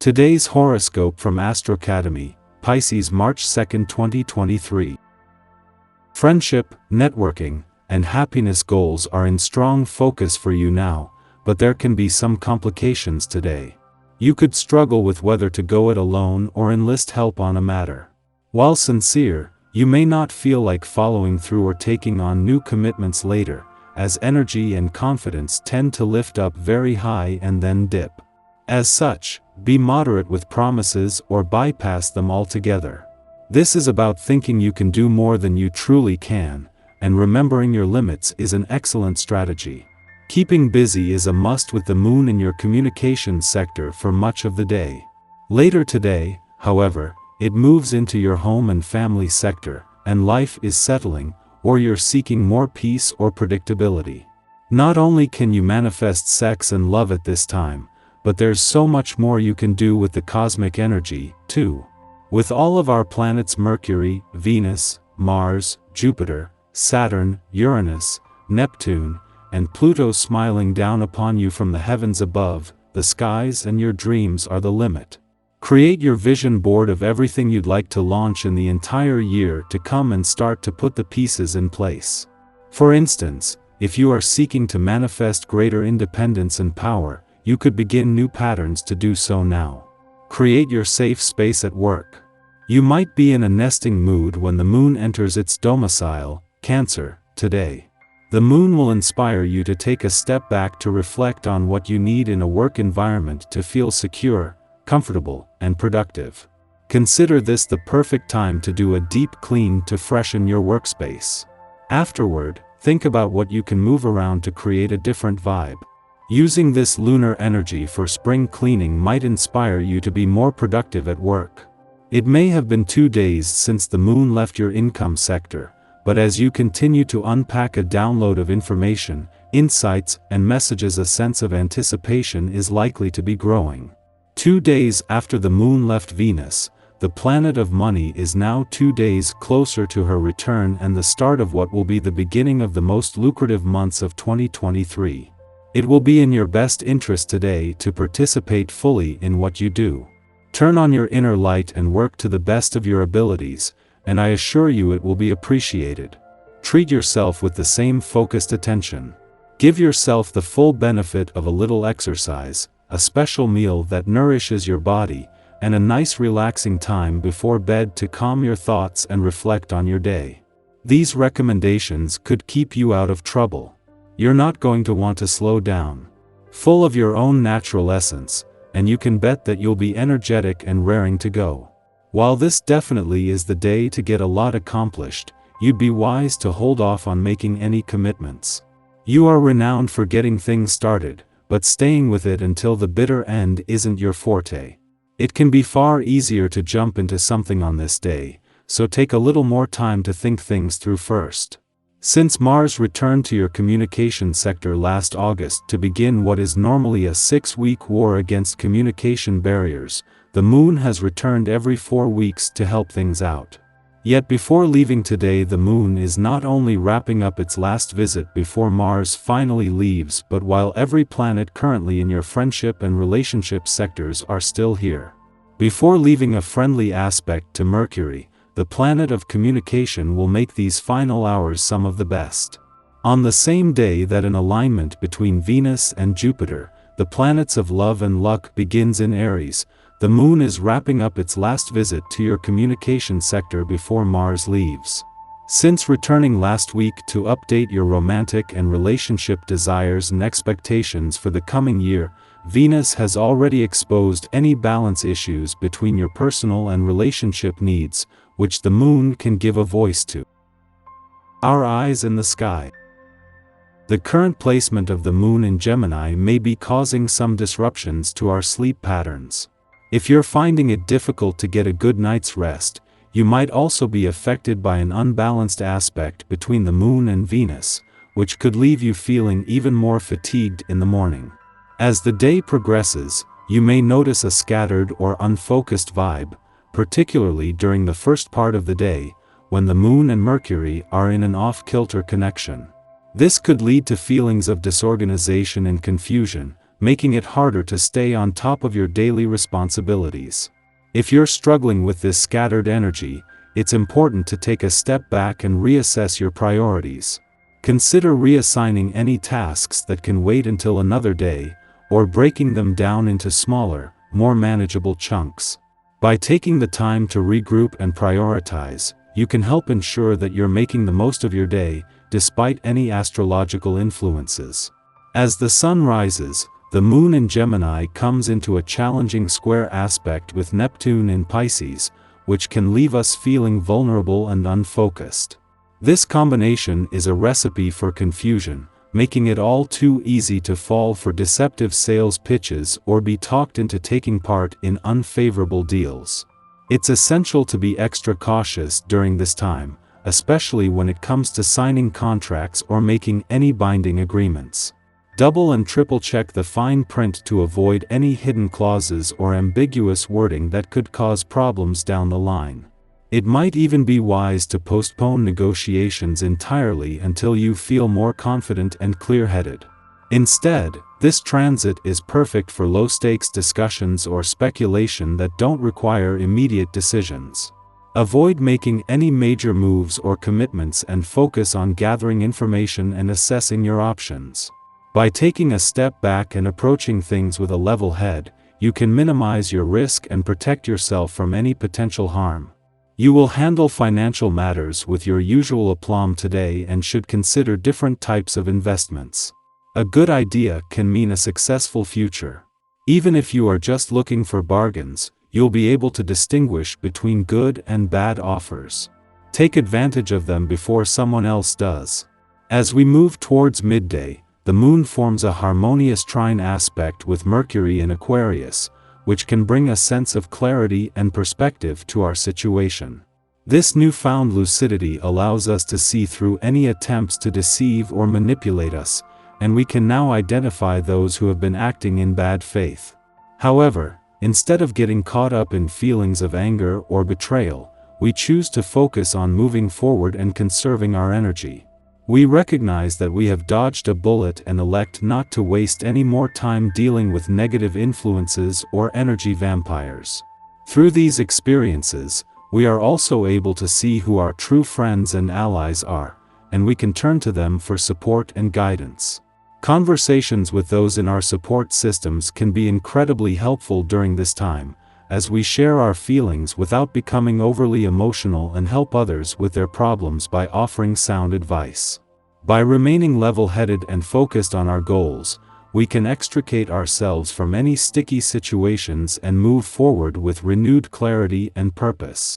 Today's horoscope from Astrocademy, Pisces March 2, 2023. Friendship, networking, and happiness goals are in strong focus for you now, but there can be some complications today. You could struggle with whether to go it alone or enlist help on a matter. While sincere, you may not feel like following through or taking on new commitments later, as energy and confidence tend to lift up very high and then dip. As such, be moderate with promises or bypass them altogether. This is about thinking you can do more than you truly can, and remembering your limits is an excellent strategy. Keeping busy is a must with the moon in your communications sector for much of the day. Later today, however, it moves into your home and family sector, and life is settling, or you're seeking more peace or predictability. Not only can you manifest sex and love at this time, but there's so much more you can do with the cosmic energy, too. With all of our planets Mercury, Venus, Mars, Jupiter, Saturn, Uranus, Neptune, and Pluto smiling down upon you from the heavens above, the skies and your dreams are the limit. Create your vision board of everything you'd like to launch in the entire year to come and start to put the pieces in place. For instance, if you are seeking to manifest greater independence and power, you could begin new patterns to do so now. Create your safe space at work. You might be in a nesting mood when the moon enters its domicile, Cancer, today. The moon will inspire you to take a step back to reflect on what you need in a work environment to feel secure, comfortable, and productive. Consider this the perfect time to do a deep clean to freshen your workspace. Afterward, think about what you can move around to create a different vibe. Using this lunar energy for spring cleaning might inspire you to be more productive at work. It may have been 2 days since the moon left your income sector, but as you continue to unpack a download of information, insights, and messages, a sense of anticipation is likely to be growing. 2 days after the moon left Venus, the planet of money is now 2 days closer to her return and the start of what will be the beginning of the most lucrative months of 2023. It will be in your best interest today to participate fully in what you do. Turn on your inner light and work to the best of your abilities, and I assure you it will be appreciated. Treat yourself with the same focused attention. Give yourself the full benefit of a little exercise, a special meal that nourishes your body, and a nice relaxing time before bed to calm your thoughts and reflect on your day. These recommendations could keep you out of trouble. You're not going to want to slow down. Full of your own natural essence, and you can bet that you'll be energetic and raring to go. While this definitely is the day to get a lot accomplished, you'd be wise to hold off on making any commitments. You are renowned for getting things started, but staying with it until the bitter end isn't your forte. It can be far easier to jump into something on this day, so take a little more time to think things through first. Since Mars returned to your communication sector last August to begin what is normally a 6-week war against communication barriers, the moon has returned every 4 weeks to help things out. Yet before leaving today, the moon is not only wrapping up its last visit before Mars finally leaves, but while every planet currently in your friendship and relationship sectors are still here. Before leaving a friendly aspect to Mercury, the planet of communication will make these final hours some of the best. On the same day that an alignment between Venus and Jupiter, the planets of love and luck, begins in Aries, the moon is wrapping up its last visit to your communication sector before Mars leaves. Since returning last week to update your romantic and relationship desires and expectations for the coming year, Venus has already exposed any balance issues between your personal and relationship needs, which the moon can give a voice to. Our eyes in the sky. The current placement of the moon in Gemini may be causing some disruptions to our sleep patterns. If you're finding it difficult to get a good night's rest, you might also be affected by an unbalanced aspect between the moon and Venus, which could leave you feeling even more fatigued in the morning. As the day progresses, you may notice a scattered or unfocused vibe, particularly during the first part of the day, when the moon and Mercury are in an off-kilter connection. This could lead to feelings of disorganization and confusion, making it harder to stay on top of your daily responsibilities. If you're struggling with this scattered energy, it's important to take a step back and reassess your priorities. Consider reassigning any tasks that can wait until another day, or breaking them down into smaller, more manageable chunks. By taking the time to regroup and prioritize, you can help ensure that you're making the most of your day, despite any astrological influences. As the sun rises, the moon in Gemini comes into a challenging square aspect with Neptune in Pisces, which can leave us feeling vulnerable and unfocused. This combination is a recipe for confusion, making it all too easy to fall for deceptive sales pitches or be talked into taking part in unfavorable deals. It's essential to be extra cautious during this time, especially when it comes to signing contracts or making any binding agreements. Double and triple check the fine print to avoid any hidden clauses or ambiguous wording that could cause problems down the line. It might even be wise to postpone negotiations entirely until you feel more confident and clear-headed. Instead, this transit is perfect for low-stakes discussions or speculation that don't require immediate decisions. Avoid making any major moves or commitments and focus on gathering information and assessing your options. By taking a step back and approaching things with a level head, you can minimize your risk and protect yourself from any potential harm. You will handle financial matters with your usual aplomb today and should consider different types of investments. A good idea can mean a successful future. Even if you are just looking for bargains, you'll be able to distinguish between good and bad offers. Take advantage of them before someone else does. As we move towards midday, the moon forms a harmonious trine aspect with Mercury in Aquarius, which can bring a sense of clarity and perspective to our situation. This newfound lucidity allows us to see through any attempts to deceive or manipulate us, and we can now identify those who have been acting in bad faith. However, instead of getting caught up in feelings of anger or betrayal, we choose to focus on moving forward and conserving our energy. We recognize that we have dodged a bullet and elect not to waste any more time dealing with negative influences or energy vampires. Through these experiences, we are also able to see who our true friends and allies are, and we can turn to them for support and guidance. Conversations with those in our support systems can be incredibly helpful during this time, as we share our feelings without becoming overly emotional and help others with their problems by offering sound advice. By remaining level-headed and focused on our goals, we can extricate ourselves from any sticky situations and move forward with renewed clarity and purpose.